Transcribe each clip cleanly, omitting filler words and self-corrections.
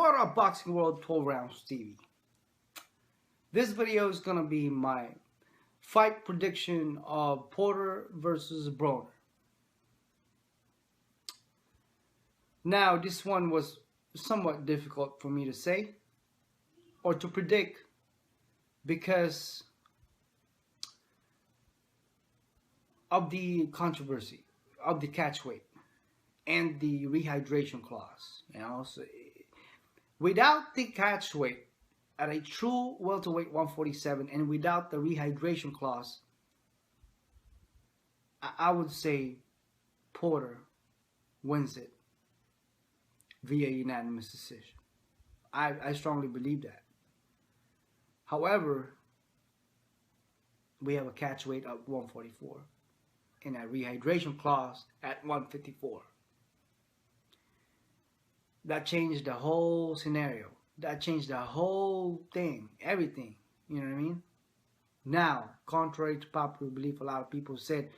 What up, Boxing World 12 Rounds TV? This video is gonna be my fight prediction of Porter versus Broner. Now, this one was somewhat difficult for me to say or to predict because of the controversy of the catch weight and the rehydration clause. So without the catch weight at a true welterweight 147 and without the rehydration clause, I would say Porter wins it via unanimous decision. I strongly believe that. However, we have a catch weight of 144 and a rehydration clause at 154. That changed the whole scenario. That changed the whole thing, everything. You know what I mean? Now, contrary to popular belief, a lot of people said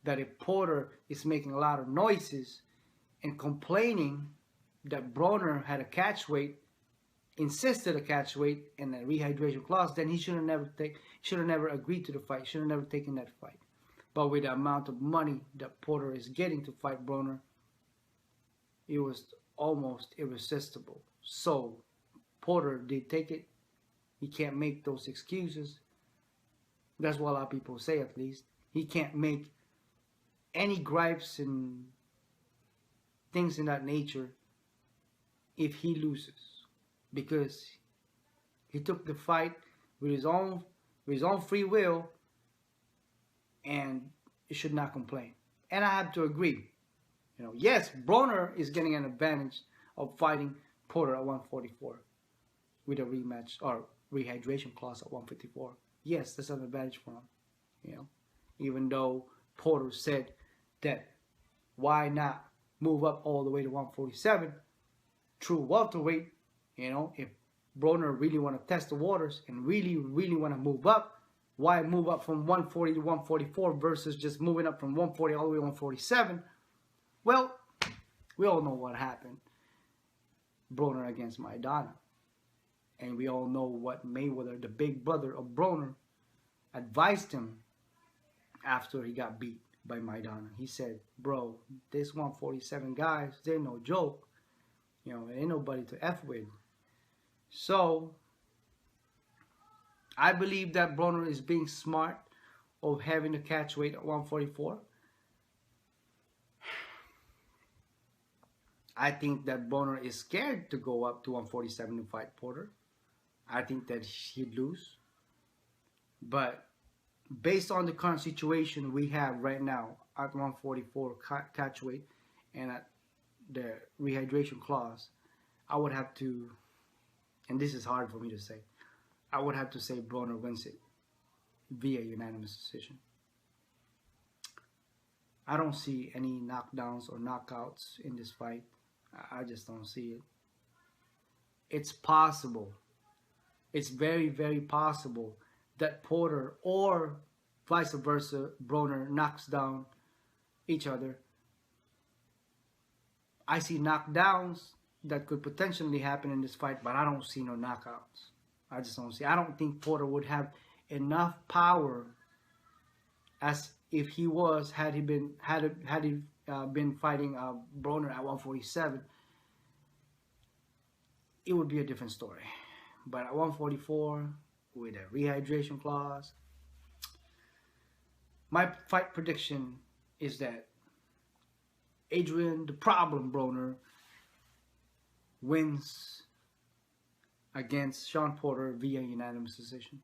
that if Porter is making a lot of noises and complaining that Broner had a catch weight, insisted a catch weight and a rehydration clause, then he should have never agreed to the fight. Should have never taken that fight. But with the amount of money that Porter is getting to fight Broner, it was almost irresistible. So Porter did take it. He can't make those excuses. That's what a lot of people say, at least. He can't make any gripes and things in that nature if he loses, because he took the fight with his own free will, and he should not complain. And I have to agree. Yes, Broner is getting an advantage of fighting Porter at 144 with a rematch or rehydration clause at 154. Yes, that's an advantage for him. Even though Porter said that why not move up all the way to 147, true welterweight. If Broner really want to test the waters and really want to move up, why move up from 140 to 144 versus just moving up from 140 all the way to 147? Well, we all know what happened. Broner against Maidana. And we all know what Mayweather, the big brother of Broner, advised him after he got beat by Maidana. He said, bro, this 147 guys, they're no joke. Ain't nobody to F with. So, I believe that Broner is being smart of having the catch weight at 144. I think that Broner is scared to go up to 147 to fight Porter. I think that he'd lose. But based on the current situation we have right now at 144 catch weight and at the rehydration clause, I would have to, and this is hard for me to say, I would have to say Broner wins it via unanimous decision. I don't see any knockdowns or knockouts in this fight. I just don't see it. It's possible. It's very, very possible that Porter or vice versa, Broner knocks down each other. I see knockdowns that could potentially happen in this fight, but I don't see no knockouts. I just don't see. I don't think Porter would have enough power as if he was had he been fighting Broner at 147. It would be a different story. But at 144 with a rehydration clause, my fight prediction is that Adrien the Problem Broner wins against Shawn Porter via unanimous decision.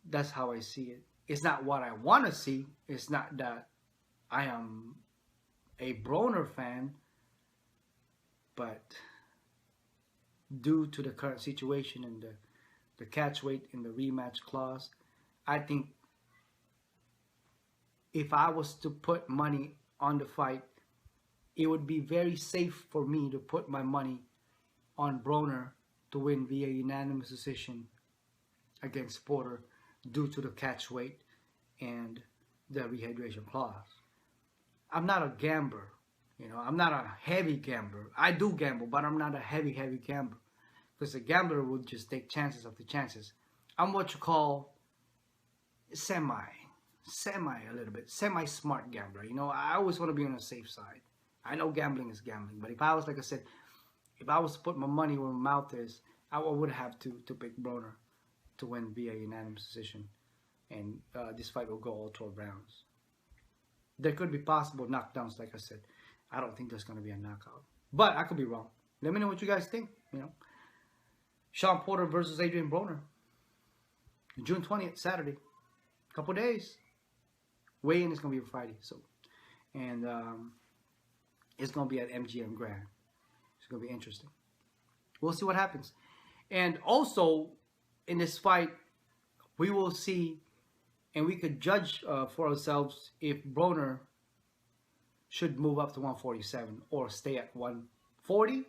That's how I see it. It's not what I want to see. It's not that I am a Broner fan, but due to the current situation and the catch weight and the rematch clause, I think if I was to put money on the fight, it would be very safe for me to put my money on Broner to win via unanimous decision against Porter due to the catch weight and the rehydration clause. I'm not a gambler. You know, I'm not a heavy gambler. I do gamble, but I'm not a heavy gambler. Because a gambler would just take chances after chances. I'm what you call semi a little bit, semi-smart gambler. You know, I always want to be on the safe side. I know gambling is gambling, but if I was, like I said, if I was to put my money where my mouth is, I would have to pick Broner to win via unanimous decision. And this fight will go all 12 rounds. There could be possible knockdowns, like I said. I don't think there's going to be a knockout. But I could be wrong. Let me know what you guys think. You know, Shawn Porter versus Adrien Broner. June 20th, Saturday. Couple days. Weigh-in is going to be Friday. So, and it's going to be at MGM Grand. It's going to be interesting. We'll see what happens. And also, in this fight, we will see, and we could judge for ourselves if Broner should move up to 147 or stay at 140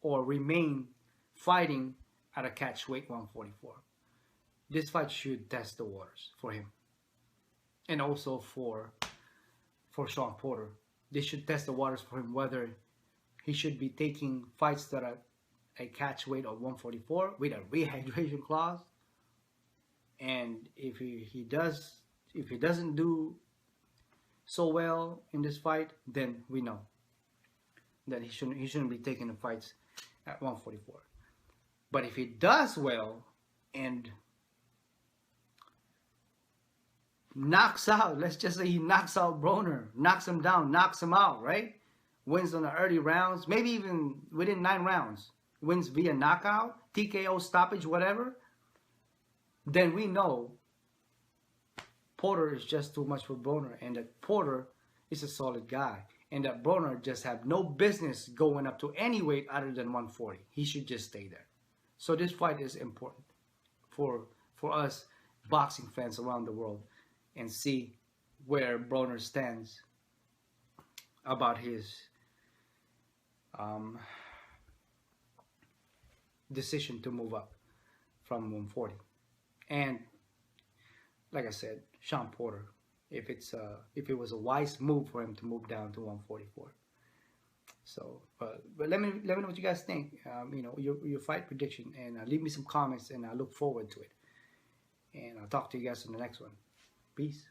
or remain fighting at a catch weight 144. This fight should test the waters for him. And also for Shawn Porter. This should test the waters for him whether he should be taking fights that are a catch weight of 144 with a rehydration clause. And if he doesn't do so well in this fight, then we know that he shouldn't be taking the fights at 144. But if he does well and knocks out, let's just say he knocks out Broner, knocks him down, knocks him out, right? Wins on the early rounds, maybe even within 9 rounds, wins via knockout, TKO, stoppage, whatever, then we know Porter is just too much for Broner, and that Porter is a solid guy, and that Broner just have no business going up to any weight other than 140. He should just stay there. So this fight is important for us boxing fans around the world, and see where Broner stands about his decision to move up from 140. And like I said, Shawn Porter, if it was a wise move for him to move down to 144. So, but let me know what you guys think. You know, your fight prediction, and leave me some comments, and I look forward to it. And I'll talk to you guys in the next one. Peace.